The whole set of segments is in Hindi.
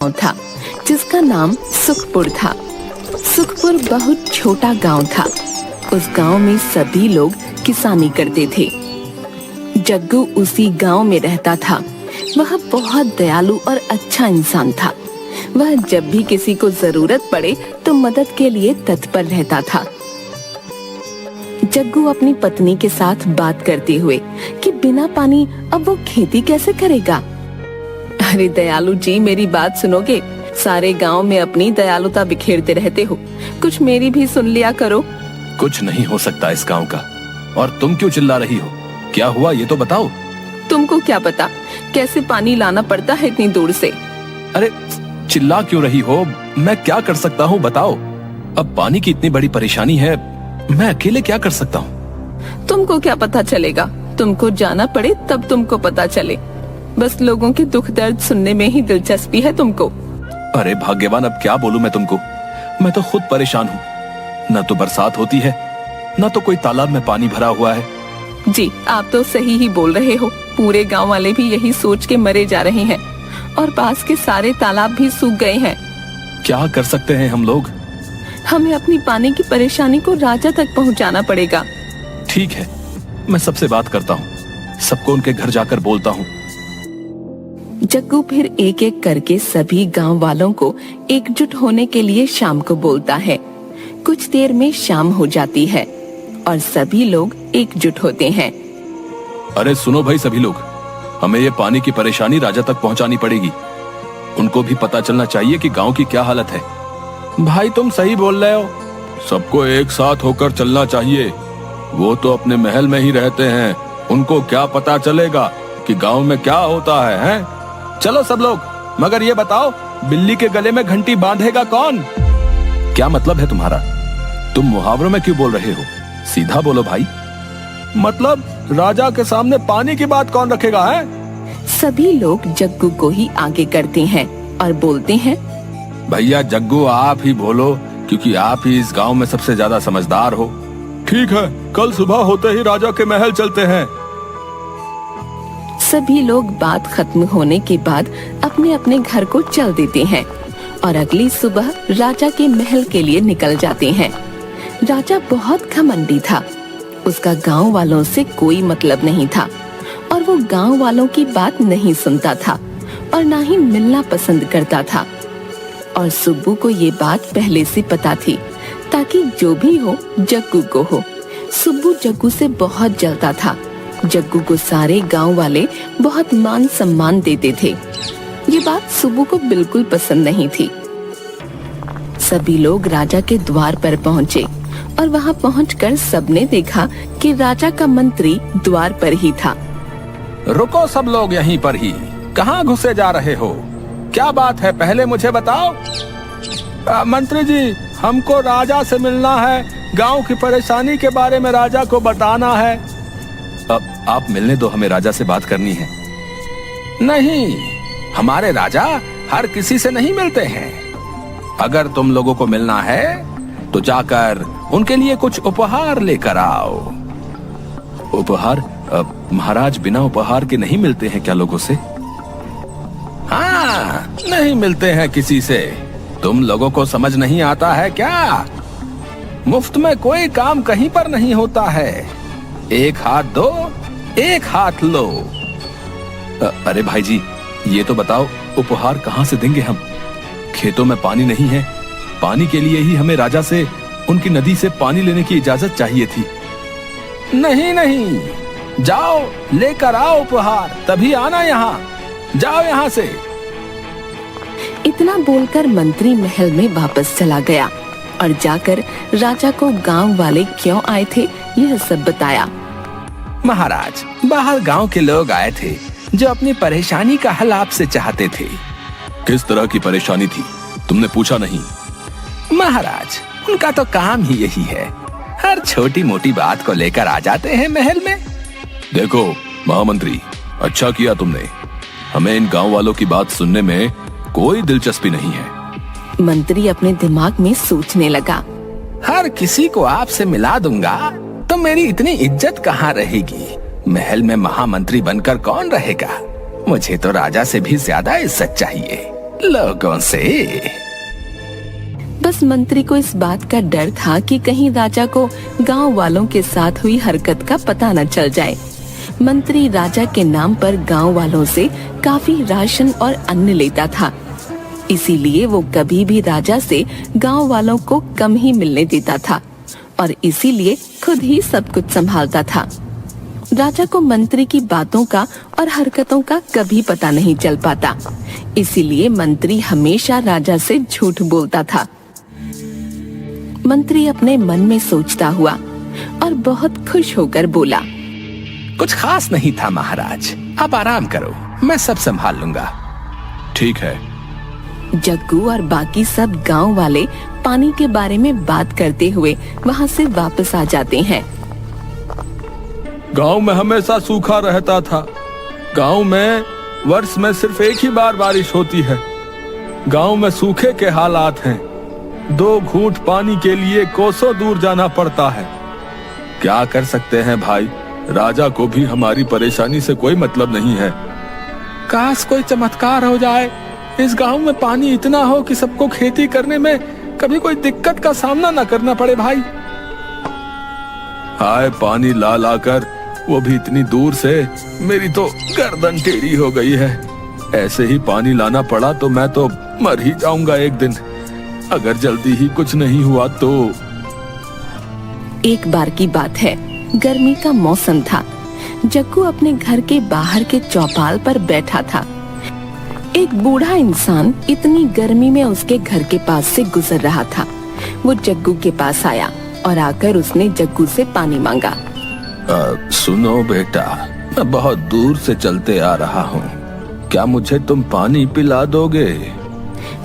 गांव था जिसका नाम सुखपुर था। सुखपुर बहुत छोटा गांव था। उस गांव में सभी लोग किसानी करते थे। जग्गू उसी गांव में रहता था। वह बहुत दयालु और अच्छा इंसान था। वह जब भी किसी को जरूरत पड़े तो मदद के लिए तत्पर रहता था। जग्गू अपनी पत्नी के साथ बात करते हुए कि बिना पानी अब वो खेती कैसे करेगा। अरे दयालु जी, मेरी बात सुनोगे? सारे गांव में अपनी दयालुता बिखेरते रहते हो, कुछ मेरी भी सुन लिया करो। कुछ नहीं हो सकता इस गांव का। और तुम क्यों चिल्ला रही हो? क्या हुआ ये तो बताओ। तुमको क्या पता कैसे पानी लाना पड़ता है इतनी दूर से? अरे चिल्ला क्यों रही हो? मैं क्या कर सकता हूँ बताओ। अब पानी की इतनी बड़ी परेशानी है, मैं अकेले क्या कर सकता हूँ? तुमको क्या पता चलेगा? तुमको जाना पड़े तब तुमको पता चले। बस लोगों के दुख दर्द सुनने में ही दिलचस्पी है तुमको। अरे भाग्यवान, अब क्या बोलूं मैं तुमको। मैं तो खुद परेशान हूँ। न तो बरसात होती है, न तो कोई तालाब में पानी भरा हुआ है। जी, आप तो सही ही बोल रहे हो। पूरे गांव वाले भी यही सोच के मरे जा रहे हैं और पास के सारे तालाब भी सूख गए हैं। क्या कर सकते हैं हम लोग? हमें अपनी पानी की परेशानी को राजा तक पहुंचाना पड़ेगा। ठीक है, मैं सबसे बात करता हूँ, सबको उनके घर जाकर बोलता हूँ। जग्गू फिर एक एक करके सभी गांव वालों को एकजुट होने के लिए शाम को बोलता है। कुछ देर में शाम हो जाती है और सभी लोग एकजुट होते हैं। अरे सुनो भाई सभी लोग, हमें ये पानी की परेशानी राजा तक पहुंचानी पड़ेगी। उनको भी पता चलना चाहिए कि गांव की क्या हालत है। भाई तुम सही बोल रहे हो, सबको एक साथ होकर चलना चाहिए। वो तो अपने महल में ही रहते हैं, उनको क्या पता चलेगा कि गांव में क्या होता है, हैं? चलो सब लोग, मगर ये बताओ, बिल्ली के गले में घंटी बांधेगा कौन? क्या मतलब है तुम्हारा? तुम मुहावरों में क्यों बोल रहे हो? सीधा बोलो भाई। मतलब राजा के सामने पानी की बात कौन रखेगा है? सभी लोग जग्गू को ही आगे करते हैं और बोलते हैं, भैया जग्गू आप ही बोलो, क्योंकि आप ही इस गांव में सबसे ज्यादा समझदार हो। ठीक है, कल सुबह होते ही राजा के महल चलते हैं। सभी लोग बात खत्म होने के बाद अपने अपने घर को चल देते हैं और अगली सुबह राजा के महल के लिए निकल जाते हैं। राजा बहुत घमंडी था। उसका गांव वालों से कोई मतलब नहीं था और वो गांव वालों की बात नहीं सुनता था और ना ही मिलना पसंद करता था। और सुब्बू को ये बात पहले से पता थी, ताकि जो भी हो जग्गू को हो। सुब्बू जग्गू से बहुत जलता था। जग्गू को सारे गांव वाले बहुत मान सम्मान देते थे। ये बात सुब्बू को बिल्कुल पसंद नहीं थी। सभी लोग राजा के द्वार पर पहुँचे और वहाँ पहुंचकर सबने देखा कि राजा का मंत्री द्वार पर ही था। रुको सब लोग यहीं पर ही, कहाँ घुसे जा रहे हो? क्या बात है, पहले मुझे बताओ। मंत्री जी, हमको राजा से मिलना है, गांव की परेशानी के बारे में राजा को बताना है। अब आप मिलने दो, हमें राजा से बात करनी है। नहीं, हमारे राजा हर किसी से नहीं मिलते हैं। अगर तुम लोगों को मिलना है तो जाकर उनके लिए कुछ उपहार लेकर आओ। उपहार? महाराज बिना उपहार के नहीं मिलते हैं क्या लोगों से? हाँ, नहीं मिलते हैं किसी से। तुम लोगों को समझ नहीं आता है क्या? मुफ्त में कोई काम कहीं पर नहीं होता है। एक हाथ दो, एक हाथ लो। अरे भाई जी, ये तो बताओ, उपहार कहाँ से देंगे हम? खेतों में पानी नहीं है। पानी के लिए ही हमें राजा से उनकी नदी से पानी लेने की इजाजत चाहिए थी। नहीं नहीं, जाओ लेकर आओ उपहार, तभी आना यहाँ। जाओ यहाँ से। इतना बोलकर मंत्री महल में वापस चला गया और जाकर राजा को गांव वाले क्यों आए थे यह सब बताया। महाराज, बाहर गांव के लोग आए थे जो अपनी परेशानी का हल आपसे चाहते थे। किस तरह की परेशानी थी? तुमने पूछा नहीं? महाराज, उनका तो काम ही यही है, हर छोटी मोटी बात को लेकर आ जाते हैं महल में। देखो महामंत्री, अच्छा किया तुमने। हमें इन गांव वालों की बात सुनने में कोई दिलचस्पी नहीं है। मंत्री अपने दिमाग में सोचने लगा, हर किसी को आपसे मिला दूंगा तो मेरी इतनी इज्जत कहाँ रहेगी? महल में महामंत्री बनकर कौन रहेगा? मुझे तो राजा से भी ज्यादा इज्जत चाहिए। लोगों से। बस मंत्री को इस बात का डर था कि कहीं राजा को गांव वालों के साथ हुई हरकत का पता न चल जाए। मंत्री राजा के नाम पर गांव वालों से काफी राशन और अन्न लेता था, इसीलिए वो कभी भी राजा से गांव वालों को कम ही मिलने देता था और इसीलिए खुद ही सब कुछ संभालता था। राजा को मंत्री की बातों का और हरकतों का कभी पता नहीं चल पाता, इसीलिए मंत्री हमेशा राजा से झूठ बोलता था। मंत्री अपने मन में सोचता हुआ और बहुत खुश होकर बोला, कुछ खास नहीं था महाराज, आप आराम करो, मैं सब संभाल लूंगा। ठीक है। जग्गू और बाकी सब गांव वाले पानी के बारे में बात करते हुए वहां से वापस आ जाते हैं। गांव में हमेशा सूखा रहता था। गांव में वर्ष में सिर्फ एक ही बार बारिश होती है। गांव में सूखे के हालात हैं। 2 घूंट पानी के लिए कोसों दूर जाना पड़ता है। क्या कर सकते हैं भाई, राजा को भी हमारी परेशानी से कोई मतलब नहीं है। काश कोई चमत्कार हो जाए, इस गांव में पानी इतना हो कि सबको खेती करने में कभी कोई दिक्कत का सामना न करना पड़े भाई। हाय, पानी ला लाकर वो भी इतनी दूर से, मेरी तो गर्दन टेढ़ी हो गई है। ऐसे ही पानी लाना पड़ा तो मैं तो मर ही जाऊंगा एक दिन, अगर जल्दी ही कुछ नहीं हुआ तो। एक बार की बात है, गर्मी का मौसम था। जग्गू अपने घर के बाहर के चौपाल पर बैठा था। एक बूढ़ा इंसान इतनी गर्मी में उसके घर के पास से गुजर रहा था। वो जग्गू के पास आया और आकर उसने जग्गू से पानी मांगा। सुनो बेटा, मैं बहुत दूर से चलते आ रहा हूँ, क्या मुझे तुम पानी पिला दोगे?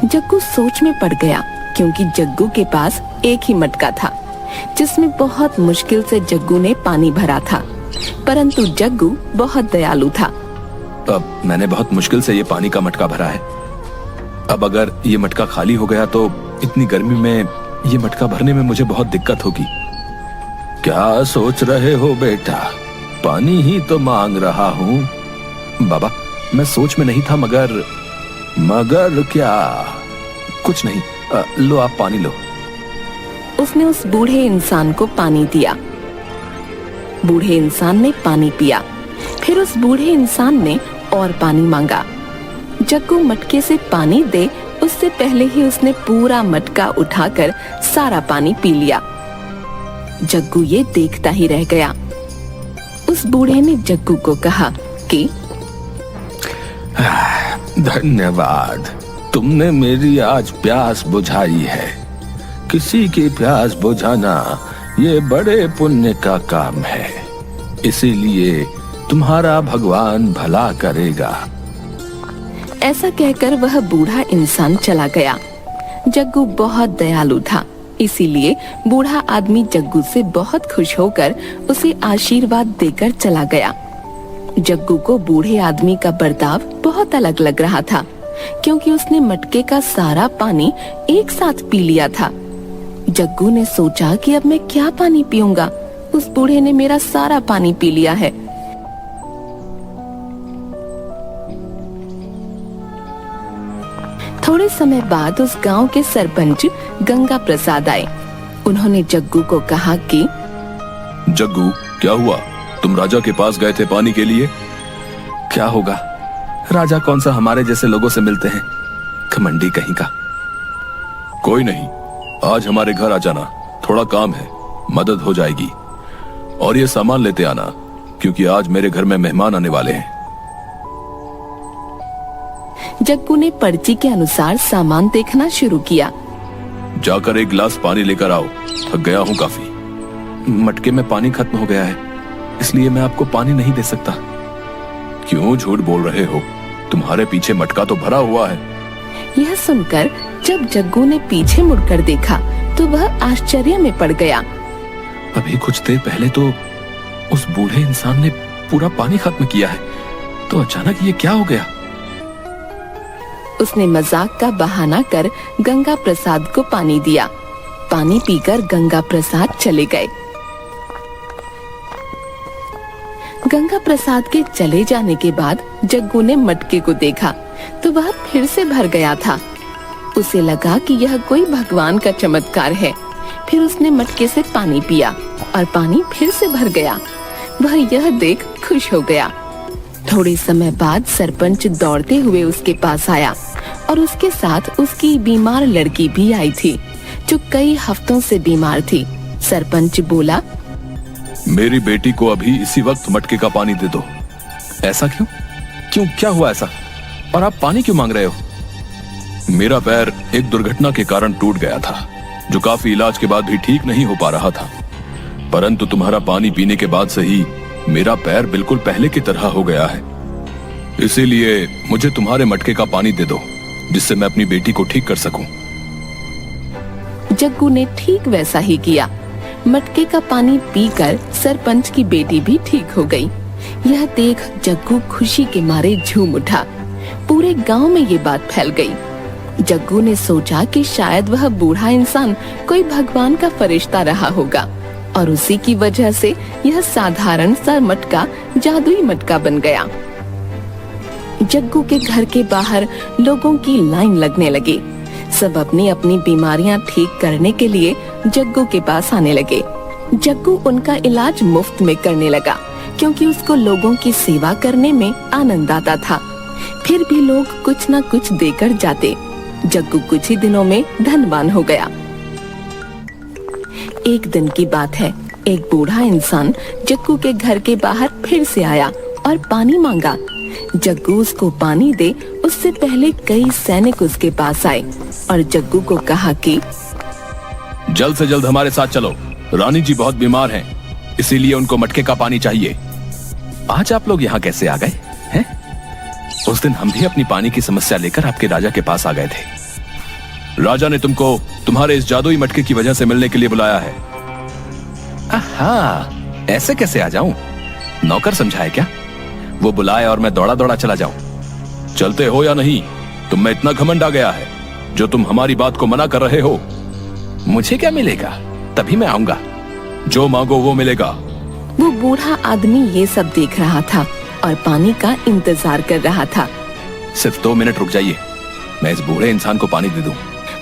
जग्गू सोच में पड़ गया, क्योंकि जग्गू के पास एक ही मटका था जिसमें बहुत मुश्किल से जग्गू ने पानी भरा था, परंतु जग्गू बहुत दयालु था। अब मैंने बहुत मुश्किल से ये पानी का मटका भरा है। अब अगर ये मटका खाली हो गया तो इतनी गर्मी में ये मटका भरने में मुझे बहुत दिक्कत होगी। क्या सोच रहे हो बेटा, पानी ही तो मांग रहा हूँ। बाबा, मैं सोच में नहीं था, मगर क्या? कुछ नहीं, लो आप पानी लो। उसने उस बूढ़े इंसान को पानी दिया। बूढ़े इंसान ने पानी पिया। फिर उस बूढ़े इंसान ने और पानी मांगा। जग्गू मटके से पानी दे उससे पहले ही उसने पूरा मटका उठाकर सारा पानी पी लिया। जग्गू ये देखता ही रह गया। उस बूढ़े ने जग्गू को कहा कि धन्यवाद, तुमने मेरी आज प्यास बुझाई है। किसी की प्यास बुझाना ये बड़े पुण्य का काम है, इसीलिए तुम्हारा भगवान भला करेगा। ऐसा कहकर वह बूढ़ा इंसान चला गया। जग्गू बहुत दयालु था, इसीलिए बूढ़ा आदमी जग्गू से बहुत खुश होकर उसे आशीर्वाद देकर चला गया। जग्गू को बूढ़े आदमी का बर्ताव बहुत अलग लग रहा था, क्योंकि उसने मटके का सारा पानी एक साथ पी लिया था। जग्गू ने सोचा कि अब मैं क्या पानी पीऊंगा, उस बूढ़े ने मेरा सारा पानी पी लिया है। थोड़े समय बाद उस गांव के सरपंच गंगा प्रसाद आए। उन्होंने जग्गू को कहा कि जग्गू, क्या हुआ? तुम राजा के पास गए थे पानी के लिए? क्या होगा, राजा कौन सा हमारे जैसे लोगों से मिलते हैं, घमंडी कहीं का। कोई नहीं, आज हमारे घर आ जाना, थोड़ा काम है, मदद हो जाएगी। और ये सामान लेते आना, क्योंकि आज मेरे घर में मेहमान आने वाले हैं। जग्गू ने पर्ची के अनुसार सामान देखना शुरू किया। जाकर एक गिलास पानी लेकर आओ, थक गया हूँ काफी। मटके में पानी खत्म हो गया है, इसलिए मैं आपको पानी नहीं दे सकता। क्यों झूठ बोल रहे हो? तुम्हारे पीछे मटका तो भरा हुआ है। यह सुनकर जब जग्गू ने पीछे मुड़कर देखा तो वह आश्चर्य में पड़ गया। अभी कुछ देर पहले तो उस बूढ़े इंसान ने पूरा पानी खत्म किया है, तो अचानक ये क्या हो गया? उसने मजाक का बहाना कर गंगा प्रसाद को पानी दिया। पानी पीकर गंगा प्रसाद चले गए। गंगा प्रसाद के चले जाने के बाद जग्गू ने मटके को देखा तो वह फिर से भर गया था। उसे लगा कि यह कोई भगवान का चमत्कार है। फिर उसने मटके से पानी पिया और पानी फिर से भर गया। वह यह देख खुश हो गया। थोड़े समय बाद सरपंच दौड़ते हुए उसके पास आया और उसके साथ उसकी बीमार लड़की भी आई थी, जो कई हफ्तों से बीमार थी। सरपंच बोला, मेरी बेटी को अभी इसी वक्त मटके का पानी दे दो। ऐसा क्यों? क्यों, क्या हुआ ऐसा? और आप पानी क्यों मांग रहे हो? मेरा पैर एक दुर्घटना के कारण टूट गया था, जो काफी इलाज के बाद भी ठीक नहीं हो पा रहा था। परंतु तुम्हारा पानी पीने के बाद से ही मेरा पैर बिल्कुल पहले की तरह हो गया है। इसीलिए मुझे तुम्हारे मटके का पानी दे दो, जिससे मैं अपनी बेटी को ठीक कर सकूं। जग्गू ने ठीक वैसा ही किया। मटके का पानी पीकर सरपंच की बेटी भी ठीक हो गई। यह देख जग्गू खुशी के मारे झूम उठा। पूरे गांव में ये बात फैल गई। जग्गू ने सोचा कि शायद वह बूढ़ा इंसान कोई भगवान का फरिश्ता रहा होगा और उसी की वजह से यह साधारण सा मटका जादुई मटका बन गया। जग्गू के घर के बाहर लोगों की लाइन लगने लगी। सब अपनी अपनी बीमारियां ठीक करने के लिए जग्गू के पास आने लगे। जग्गू उनका इलाज मुफ्त में करने लगा, क्योंकि उसको लोगों की सेवा करने में आनंद आता था। फिर भी लोग कुछ न कुछ देकर जाते। जग्गू कुछ ही दिनों में धनवान हो गया। एक दिन की बात है, एक बूढ़ा इंसान जग्गू के घर के बाहर फिर से आया और पानी मांगा। जग्गू उसको पानी दे उससे पहले कई सैनिक उसके पास आए और जग्गू को कहा कि जल्द से जल्द हमारे साथ चलो, रानी जी बहुत बीमार हैं, इसीलिए उनको मटके का पानी चाहिए। आज आप लोग यहाँ कैसे आ गए हैं? उस दिन हम भी अपनी पानी की समस्या लेकर आपके राजा के पास आ गए थे। राजा ने तुमको तुम्हारे इस जादुई मटके की वजह से मिलने के लिए बुलाया है। आहा, ऐसे कैसे आ जाऊं? नौकर समझा है क्या? वो बुलाए और मैं दौड़ा दौड़ा चला जाऊं? चलते हो या नहीं? तुम में इतना घमंड आ गया है जो तुम हमारी बात को मना कर रहे हो। मुझे क्या मिलेगा? तभी मैं आऊंगा। जो मांगो वो मिलेगा। वो बूढ़ा आदमी ये सब देख रहा था और पानी का इंतजार कर रहा था। सिर्फ 2 मिनट रुक जाइए, मैं इस बूढ़े इंसान को पानी दे दूं।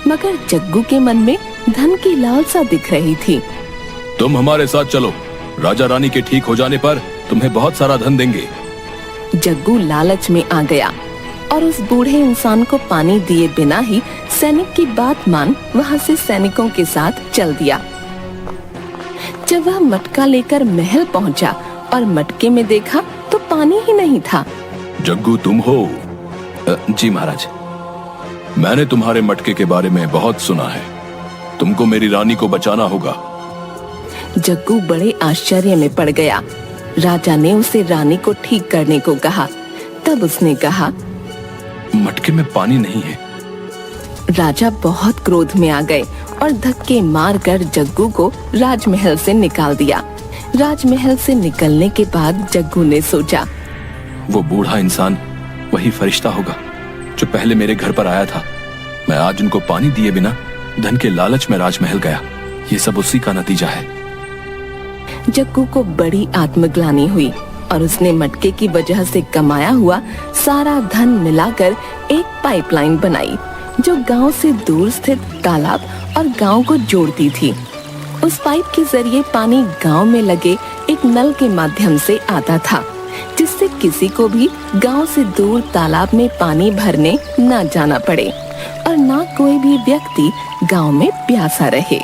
मगर जग्गू के मन में धन की लालसा दिख रही थी। तुम हमारे साथ चलो, राजा रानी के ठीक हो जाने पर तुम्हें बहुत सारा धन देंगे। जग्गू लालच में आ गया और उस बूढ़े इंसान को पानी दिए बिना ही सैनिक की बात मान वहाँ से सैनिकों के साथ चल दिया। जब वह मटका लेकर महल पहुँचा और मटके में देखा तो पानी ही नहीं था। जग्गू तुम हो? जी महाराज। मैंने तुम्हारे मटके के बारे में बहुत सुना है। तुमको मेरी रानी को बचाना होगा। जग्गू बड़े आश्चर्य में पड़ गया। राजा ने उसे रानी को ठीक करने को कहा। तब उसने कहा, मटके में पानी नहीं है। राजा बहुत क्रोध में आ गए और धक्के मारकर जग्गू को राजमहल से निकाल दिया। राजमहल से निकलने के बाद जग्गू ने सोचा, वो बूढ़ा इंसान वही फरिश्ता होगा जो पहले मेरे घर पर आया था। मैं आज उनको पानी दिए बिना धन के लालच में राजमहल गया। ये सब उसी का नतीजा है। जग्गू को बड़ी आत्मग्लानि हुई और उसने मटके की वजह से कमाया हुआ सारा धन मिलाकर एक पाइपलाइन बनाई, जो गांव से दूर स्थित तालाब और गांव को जोड़ती थी। उस पाइप के जरिए पानी गांव में लगे एक नल के माध्यम से आता था, जिससे किसी को भी गांव से दूर तालाब में पानी भरने न जाना पड़े और न कोई भी व्यक्ति गांव में प्यासा रहे।